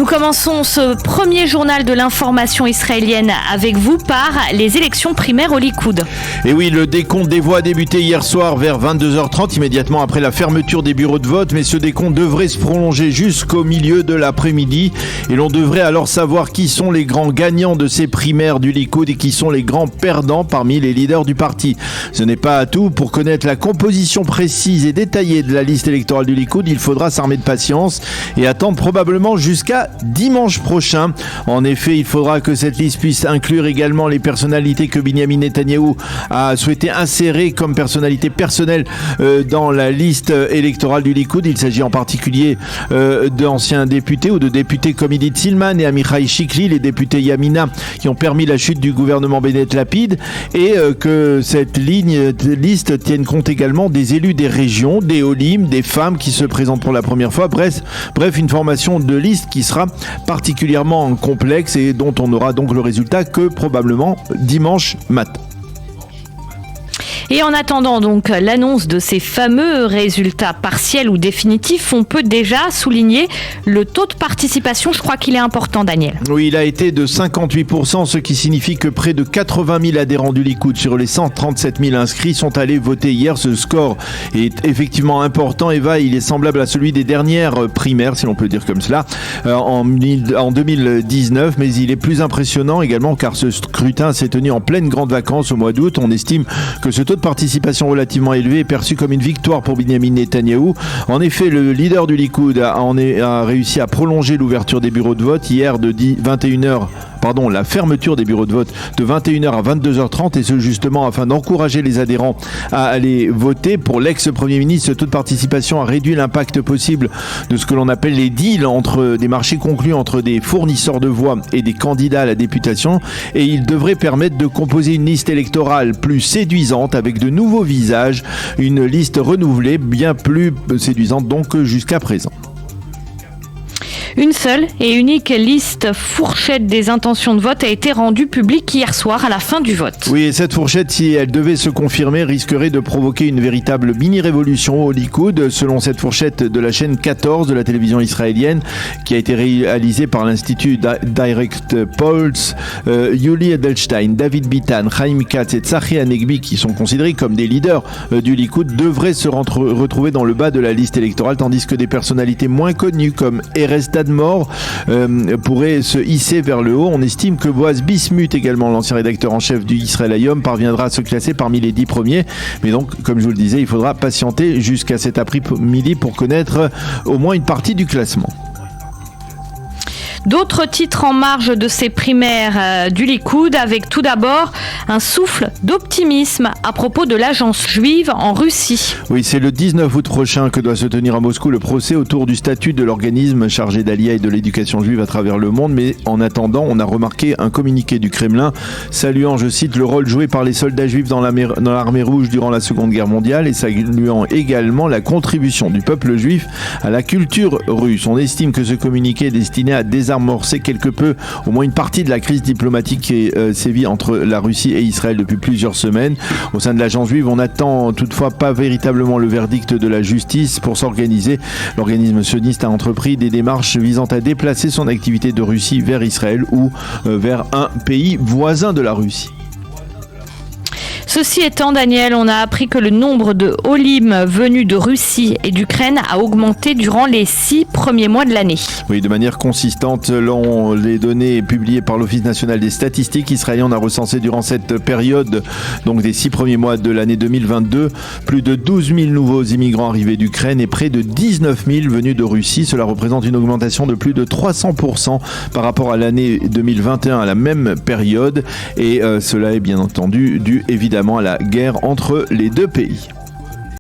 Nous commençons ce premier journal de l'information israélienne avec vous par les élections primaires au Likoud. Et oui, le décompte des voix a débuté hier soir vers 22h30, immédiatement après la fermeture des bureaux de vote, mais ce décompte devrait se prolonger jusqu'au milieu de l'après-midi et l'on devrait alors savoir qui sont les grands gagnants de ces primaires du Likoud et qui sont les grands perdants parmi les leaders du parti. Ce n'est pas tout, pour connaître la composition précise et détaillée de la liste électorale du Likoud, il faudra s'armer de patience et attendre probablement jusqu'à dimanche prochain. En effet, il faudra que cette liste puisse inclure également les personnalités que Binyamin Netanyahou a souhaité insérer comme personnalité personnelle dans la liste électorale du Likoud. Il s'agit en particulier d'anciens députés ou de députés comme Idit Silman et Amichai Shikli, les députés Yamina qui ont permis la chute du gouvernement Bennett Lapid, et que cette liste tienne compte également des élus des régions, des Olim, des femmes qui se présentent pour la première fois. Bref, une formation de liste qui sera particulièrement complexe et dont on n'aura donc le résultat que probablement dimanche matin. Et en attendant donc l'annonce de ces fameux résultats partiels ou définitifs, on peut déjà souligner le taux de participation. Je crois qu'il est important, Daniel. Oui, il a été de 58%, ce qui signifie que près de 80 000 adhérents du Likoud sur les 137 000 inscrits sont allés voter hier. Ce score est effectivement important. Eva, il est semblable à celui des dernières primaires, si l'on peut dire comme cela, en 2019, mais il est plus impressionnant également car ce scrutin s'est tenu en pleine grande vacances au mois d'août. On estime que ce taux de participation relativement élevée est perçu comme une victoire pour Binyamin Netanyahou. En effet, le leader du Likoud a réussi à prolonger l'ouverture des bureaux de vote hier de 21h. La fermeture des bureaux de vote de 21h à 22h30, et ce justement afin d'encourager les adhérents à aller voter. Pour l'ex-premier ministre, ce taux de participation a réduit l'impact possible de ce que l'on appelle les deals, entre des marchés conclus entre des fournisseurs de voix et des candidats à la députation, et il devrait permettre de composer une liste électorale plus séduisante avec de nouveaux visages, une liste renouvelée bien plus séduisante donc jusqu'à présent. Une seule et unique liste fourchette des intentions de vote a été rendue publique hier soir à la fin du vote. Oui, et cette fourchette, si elle devait se confirmer, risquerait de provoquer une véritable mini-révolution au Likoud. Selon cette fourchette de la chaîne 14 de la télévision israélienne, qui a été réalisée par l'Institut Direct Polls, Yuli Edelstein, David Bitan, Chaim Katz et Tzachi Hanegbi, qui sont considérés comme des leaders du Likoud, devraient se retrouver dans le bas de la liste électorale, tandis que des personnalités moins connues comme Erez Tadmor pourrait se hisser vers le haut. On estime que Boaz Bismuth, également l'ancien rédacteur en chef du Israël Hayom, parviendra à se classer parmi les 10 premiers. Mais donc, comme je vous le disais, il faudra patienter jusqu'à cet après-midi pour connaître au moins une partie du classement. D'autres titres en marge de ces primaires du Likoud, avec tout d'abord un souffle d'optimisme à propos de l'agence juive en Russie. Oui, c'est le 19 août prochain que doit se tenir à Moscou le procès autour du statut de l'organisme chargé d'Aliyah et de l'éducation juive à travers le monde. Mais en attendant, on a remarqué un communiqué du Kremlin saluant, je cite, le rôle joué par les soldats juifs dans l'armée rouge durant la Seconde Guerre mondiale, et saluant également la contribution du peuple juif à la culture russe. On estime que ce communiqué est destiné à amorcer quelque peu, au moins une partie de la crise diplomatique qui sévit entre la Russie et Israël depuis plusieurs semaines. Au sein de l'agence juive, on n'attend toutefois pas véritablement le verdict de la justice. Pour s'organiser, l'organisme sioniste a entrepris des démarches visant à déplacer son activité de Russie vers Israël ou vers un pays voisin de la Russie. Ceci étant, Daniel, on a appris que le nombre de Olim venus de Russie et d'Ukraine a augmenté durant les 6 premiers mois de l'année. Oui, de manière consistante, selon les données publiées par l'Office national des statistiques israélien, on a recensé durant cette période, donc des 6 premiers mois de l'année 2022, plus de 12 000 nouveaux immigrants arrivés d'Ukraine et près de 19 000 venus de Russie. Cela représente une augmentation de plus de 300% par rapport à l'année 2021 à la même période, et cela est bien entendu dû évidemment à la guerre entre les deux pays.